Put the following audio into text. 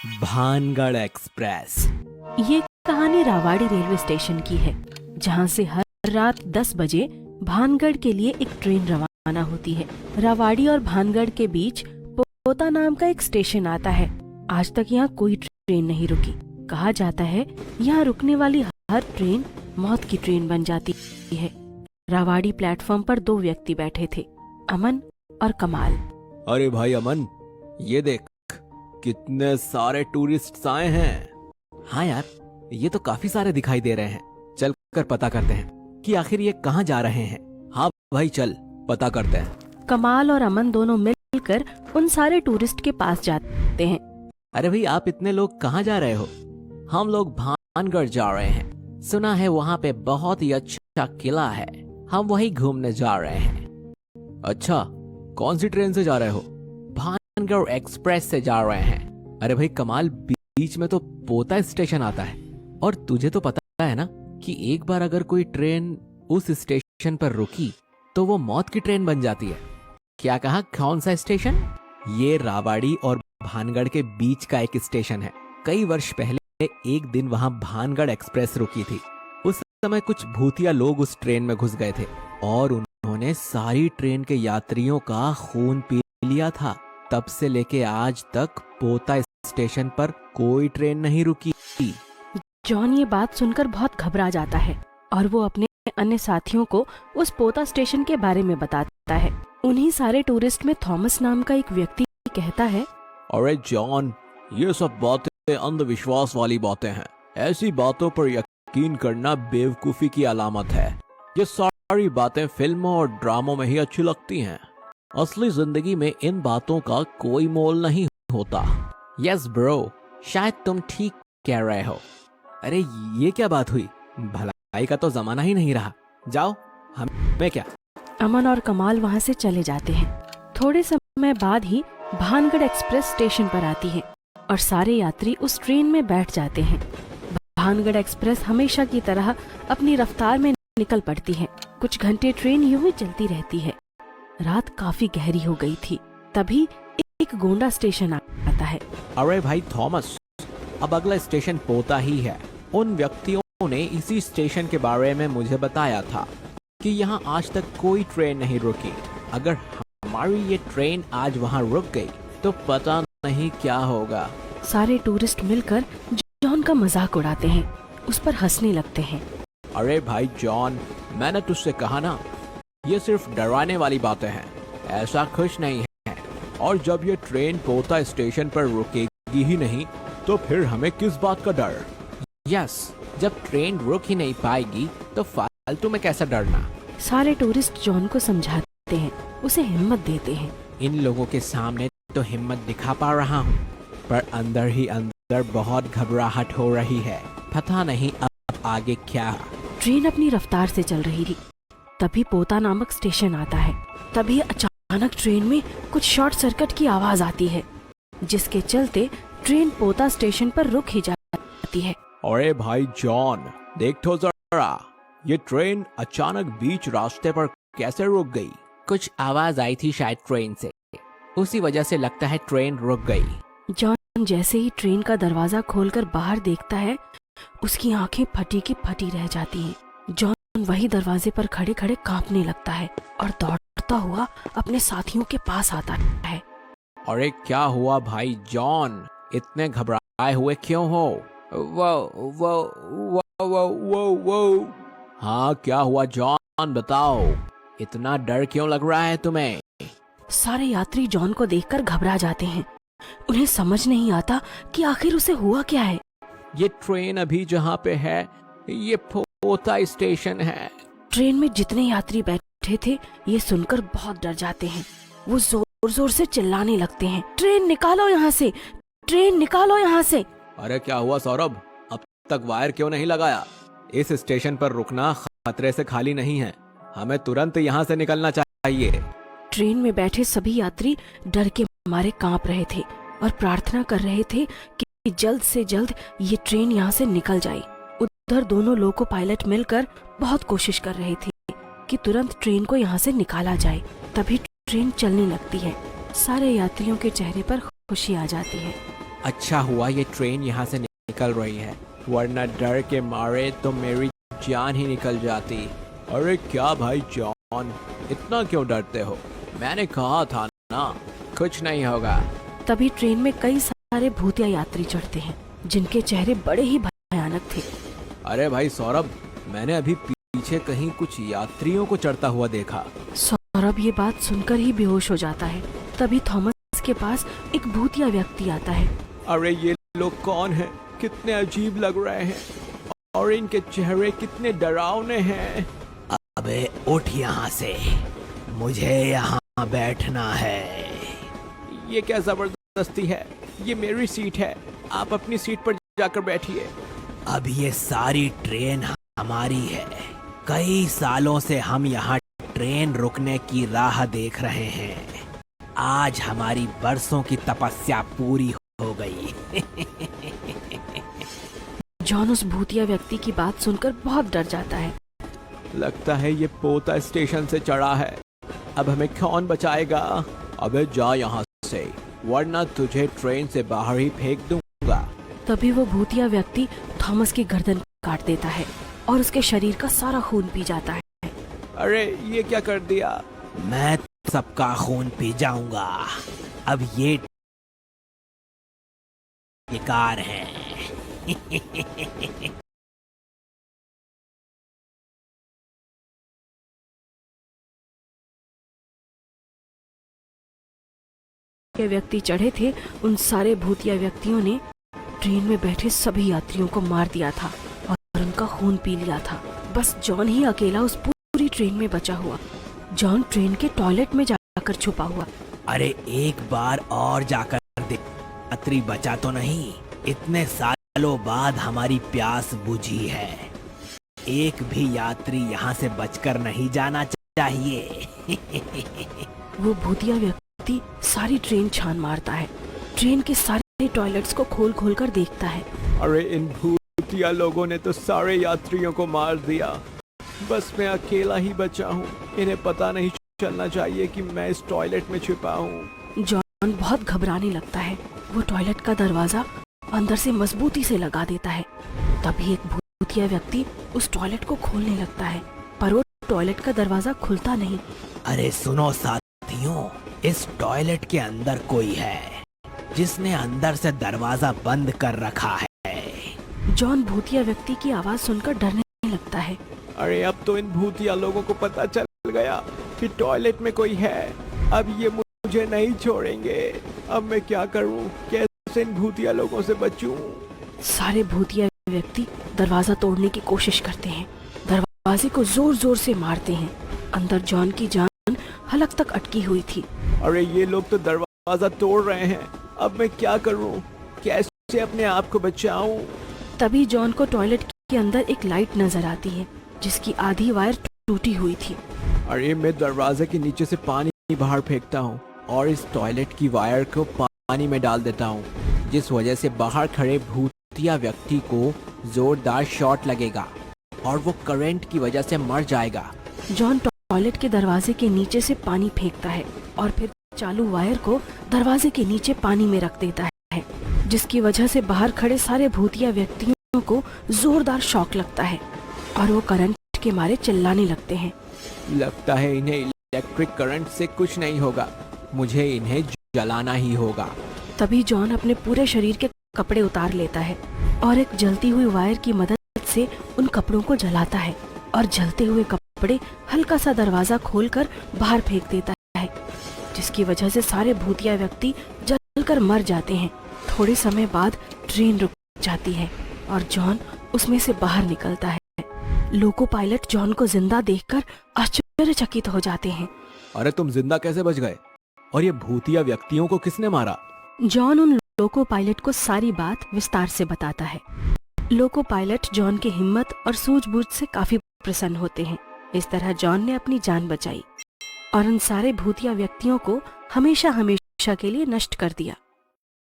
Bhangarh express. ये कहानी रावाड़ी railway station की है, जहाँ से हर रात 10 बजे भानगढ़ के लिए एक ट्रेन रवाना होती है। रावाड़ी और भानगढ़ के बीच पोता नाम का एक स्टेशन आता है। आज तक यहाँ कोई ट्रेन नहीं रुकी। कहा जाता है यहाँ रुकने वाली हर ट्रेन मौत की ट्रेन बन जाती है। रावाड़ी प्लेटफॉर्म पर 2 व्यक्ति बैठे थे, अमन और कमाल। अरे भाई अमन, ये देख कितने सारे टूरिस्ट्स आए हैं। हाँ यार, ये तो काफी सारे दिखाई दे रहे हैं। चल कर पता करते हैं कि आखिर ये कहाँ जा रहे हैं। हाँ भाई चल पता करते हैं। कमाल और अमन दोनों मिलकर उन सारे टूरिस्ट के पास जाते हैं। अरे भाई, आप इतने लोग कहाँ जा रहे हो? हम लोग भानगढ़ जा रहे हैं। सुना है वहाँ पे बहुत ही अच्छा किला है, हम वहीं घूमने जा रहे हैं। अच्छा, कौन सी ट्रेन से जा रहे हो? भानगढ़ एक्सप्रेस से जा रहे हैं। अरे भाई कमाल, बीच में तो पोता स्टेशन आता है, और तुझे तो पता है ना कि एक बार अगर कोई ट्रेन उस स्टेशन पर रुकी तो वो मौत की ट्रेन बन जाती है। क्या कहा? कौन सा स्टेशन? ये रावाड़ी और भानगढ़ के बीच का एक स्टेशन है। कई वर्ष पहले एक दिन वहां भानगढ़ एक्सप्रेस रुकी थी। उस समय कुछ भूतिया लोग उस ट्रेन में घुस गए थे और उन्होंने सारी ट्रेन के यात्रियों का खून पी लिया था। तब से लेके आज तक पोता स्टेशन पर कोई ट्रेन नहीं रुकी। जॉन ये बात सुनकर बहुत घबरा जाता है और वो अपने अन्य साथियों को उस पोता स्टेशन के बारे में बताता है। उन्हीं सारे टूरिस्ट में थॉमस नाम का एक व्यक्ति कहता है, अरे जॉन, ये सब बातें अंधविश्वास वाली बातें हैं। ऐसी बातों पर यकीन करना बेवकूफी की अलामत है। ये सारी बातें फिल्मों और ड्रामों में ही अच्छी लगती हैं। असली जिंदगी में इन बातों का कोई मोल नहीं होता। यस ब्रो, शायद तुम ठीक कह रहे हो। अरे ये क्या बात हुई? भलाई का तो जमाना ही नहीं रहा। जाओ, हमें क्या। अमन और कमाल वहाँ से चले जाते हैं। थोड़े समय बाद ही भानगढ़ एक्सप्रेस स्टेशन पर आती है और सारे यात्री उस ट्रेन में बैठ जाते हैं। भानगढ़ एक्सप्रेस हमेशा की तरह अपनी रफ्तार में निकल पड़ती है। कुछ घंटे ट्रेन यूं ही चलती रहती है। रात काफी गहरी हो गई थी। तभी एक गोंडा स्टेशन आता है। अरे भाई थॉमस, अब अगला स्टेशन पोता ही है। उन व्यक्तियों ने इसी स्टेशन के बारे में मुझे बताया था कि यहाँ आज तक कोई ट्रेन नहीं रुकी। अगर हमारी ये ट्रेन आज वहाँ रुक गई तो पता नहीं क्या होगा। सारे टूरिस्ट मिलकर जॉन का मजाक उड़ाते हैं, उस पर हंसने लगते हैं। अरे भाई जॉन, मैंने तुझसे कहा ना, ये सिर्फ डराने वाली बातें हैं, ऐसा कुछ नहीं है। और जब ये ट्रेन पोता स्टेशन पर रुकेगी ही नहीं तो फिर हमें किस बात का डर? यस, जब ट्रेन रुक ही नहीं पाएगी तो फालतू में कैसा डरना। सारे टूरिस्ट जॉन को समझाते हैं, उसे हिम्मत देते हैं। इन लोगों के सामने तो हिम्मत दिखा पा रहा हूँ, पर अंदर ही अंदर बहुत घबराहट हो रही है। पता नहीं अब आगे क्या। ट्रेन अपनी रफ्तार से चल रही थी। तभी पोता नामक स्टेशन आता है। तभी अचानक ट्रेन में कुछ शॉर्ट सर्किट की आवाज आती है, जिसके चलते ट्रेन पोता स्टेशन पर रुक ही जाती है। अरे भाई जॉन, देख तो जरा, ये ट्रेन अचानक बीच रास्ते पर कैसे रुक गई? कुछ आवाज आई थी शायद ट्रेन से, उसी वजह से लगता है ट्रेन रुक गई। जॉन जैसे ही ट्रेन का दरवाजा खोलकर बाहर देखता है, उसकी आंखें फटी की फटी रह जाती हैं। जॉन वही दरवाजे पर खड़े खड़े कांपने लगता है और दौड़ता हुआ अपने साथियों के पास आता है। अरे क्या हुआ भाई जॉन, इतने घबराए हुए क्यों हो? वो वो वो वो वो वो हाँ, क्या हुआ जॉन, बताओ, इतना डर क्यों लग रहा है तुम्हें? सारे यात्री जॉन को देखकर घबरा जाते हैं। उन्हें समझ नहीं आता कि आखिर उसे हुआ क्या है। ये ट्रेन अभी जहाँ पे है ये पोता स्टेशन है। ट्रेन में जितने यात्री बैठे थे ये सुनकर बहुत डर जाते हैं। वो जोर जोर से चिल्लाने लगते हैं, ट्रेन निकालो यहाँ से, ट्रेन निकालो यहाँ से। अरे क्या हुआ सौरभ, अब तक वायर क्यों नहीं लगाया? इस स्टेशन पर रुकना खतरे से खाली नहीं है, हमें तुरंत यहाँ से निकलना चाहिए। ट्रेन में बैठे सभी यात्री डर के मारे कांप रहे थे और प्रार्थना कर रहे थे कि जल्द से जल्द ये ट्रेन यहाँ से निकल जाए। उधर दोनों लोको पायलट मिलकर बहुत कोशिश कर रहे थे कि तुरंत ट्रेन को यहाँ से निकाला जाए। तभी ट्रेन चलने लगती है। सारे यात्रियों के चेहरे पर खुशी आ जाती है। अच्छा हुआ ये ट्रेन यहाँ से निकल रही है, वरना डर के मारे तो मेरी जान ही निकल जाती। अरे क्या भाई जॉन, इतना क्यों डरते हो? मैंने कहा था ना कुछ नहीं होगा। तभी ट्रेन में कई सारे भूतिया यात्री चढ़ते हैं जिनके चेहरे बड़े ही भयानक थे। अरे भाई सौरभ, मैंने अभी पीछे कहीं कुछ यात्रियों को चढ़ता हुआ देखा। सौरभ ये बात सुनकर ही बेहोश हो जाता है। तभी थॉमस के पास एक भूतिया व्यक्ति आता है। अरे ये लोग कौन हैं? कितने अजीब लग रहे हैं और इनके चेहरे कितने डरावने हैं। अबे उठ यहाँ से, मुझे यहाँ बैठना है। ये क्या जबरदस्ती है? ये मेरी सीट है, आप अपनी सीट पर जाकर बैठिए। अब ये सारी ट्रेन हमारी है। कई सालों से हम यहाँ ट्रेन रुकने की राह देख रहे हैं। आज हमारी बरसों की तपस्या पूरी हो गई। जॉन उस भूतिया व्यक्ति की बात सुनकर बहुत डर जाता है। लगता है ये पोता स्टेशन से चढ़ा है। अब हमें कौन बचाएगा? अबे जा यहाँ से, वरना तुझे ट्रेन से बाहर ही फेंक दूंगा। तभी वो भूतिया व्यक्ति थॉमस की गर्दन काट देता है और उसके शरीर का सारा खून पी जाता है। अरे ये क्या कर दिया? मैं सबका खून पी जाऊंगा। अब ये बेकार है। के व्यक्ति चढ़े थे, उन सारे भूतिया व्यक्तियों ने ट्रेन में बैठे सभी यात्रियों को मार दिया था और उनका खून पी लिया था। बस जॉन ही अकेला उस पूरी ट्रेन में बचा हुआ। जॉन ट्रेन के टॉयलेट में जाकर छुपा हुआ। अरे एक बार और जाकर देख, यात्री बचा तो नहीं। इतने सालों बाद हमारी प्यास बुझी है। एक भी यात्री यहाँ से बचकर नहीं जाना चाहिए। वो भूतिया व्यक्ति सारी ट्रेन छान मारता है। ट्रेन के सारे टॉयलेट्स को खोल खोल कर देखता है। अरे इन भूतिया लोगों ने तो सारे यात्रियों को मार दिया। बस मैं अकेला ही बचा हूँ। इन्हें पता नहीं चलना चाहिए कि मैं इस टॉयलेट में छिपा हूँ। जॉन बहुत घबराने लगता है। वो टॉयलेट का दरवाजा अंदर से मजबूती से लगा देता है। तभी एक भूतिया व्यक्ति उस टॉयलेट को खोलने लगता है, पर वो टॉयलेट का दरवाजा खुलता नहीं। अरे सुनो साथियों, इस टॉयलेट के अंदर कोई है जिसने अंदर से दरवाजा बंद कर रखा है। जॉन भूतिया व्यक्ति की आवाज सुनकर डरने लगता है। अरे अब तो इन भूतिया लोगों को पता चल गया कि टॉयलेट में कोई है। अब ये मुझे नहीं छोड़ेंगे। अब मैं क्या करूं? कैसे इन भूतिया लोगों से बचूं? सारे भूतिया व्यक्ति दरवाजा तोड़ने की कोशिश करते हैं। दरवाजे को जोर जोर से मारते हैं। अंदर जॉन की जान हलक तक अटकी हुई थी। अरे ये लोग तो दरवाजा तोड़ रहे हैं। अब मैं क्या करूं? कैसे अपने आप को बचाऊं? तभी जॉन को टॉयलेट के अंदर एक लाइट नजर आती है जिसकी आधी वायर टूटी हुई थी। अरे मैं दरवाजे के नीचे से पानी बाहर फेंकता हूँ और इस टॉयलेट की वायर को पानी में डाल देता हूँ, जिस वजह से बाहर खड़े भूतिया व्यक्ति को जोरदार शॉट लगेगा और वो करंट की वजह से मर जाएगा। जॉन टॉयलेट के दरवाजे के नीचे से पानी फेंकता है और फिर चालू वायर को दरवाजे के नीचे पानी में रख देता है, जिसकी वजह से बाहर खड़े सारे भूतिया व्यक्तियों को जोरदार शॉक लगता है और वो करंट के मारे चिल्लाने लगते हैं। लगता है इन्हें इलेक्ट्रिक करंट से कुछ नहीं होगा। मुझे इन्हें जलाना ही होगा। तभी जॉन अपने पूरे शरीर के कपड़े उतार लेता है और एक जलती हुई वायर की मदद से उन कपड़ों को जलाता है और जलते हुए कपड़े हल्का सा दरवाजा खोलकर बाहर फेंक देता है, जिसकी वजह से सारे भूतिया व्यक्ति जलकर मर जाते हैं। थोड़े समय बाद ट्रेन रुक जाती है और जॉन उसमें से बाहर निकलता है। लोको पायलट जॉन को जिंदा देखकर आश्चर्यचकित हो जाते हैं। अरे तुम जिंदा कैसे बच गए? और ये भूतिया व्यक्तियों को किसने मारा? जॉन उन लोको पायलट को सारी बात विस्तार से बताता है। लोको पायलट जॉन की हिम्मत और सूझबूझ से काफी प्रसन्न होते हैं। इस तरह जॉन ने अपनी जान बचाई और उन सारे भूतिया व्यक्तियों को हमेशा हमेशा के लिए नष्ट कर दिया।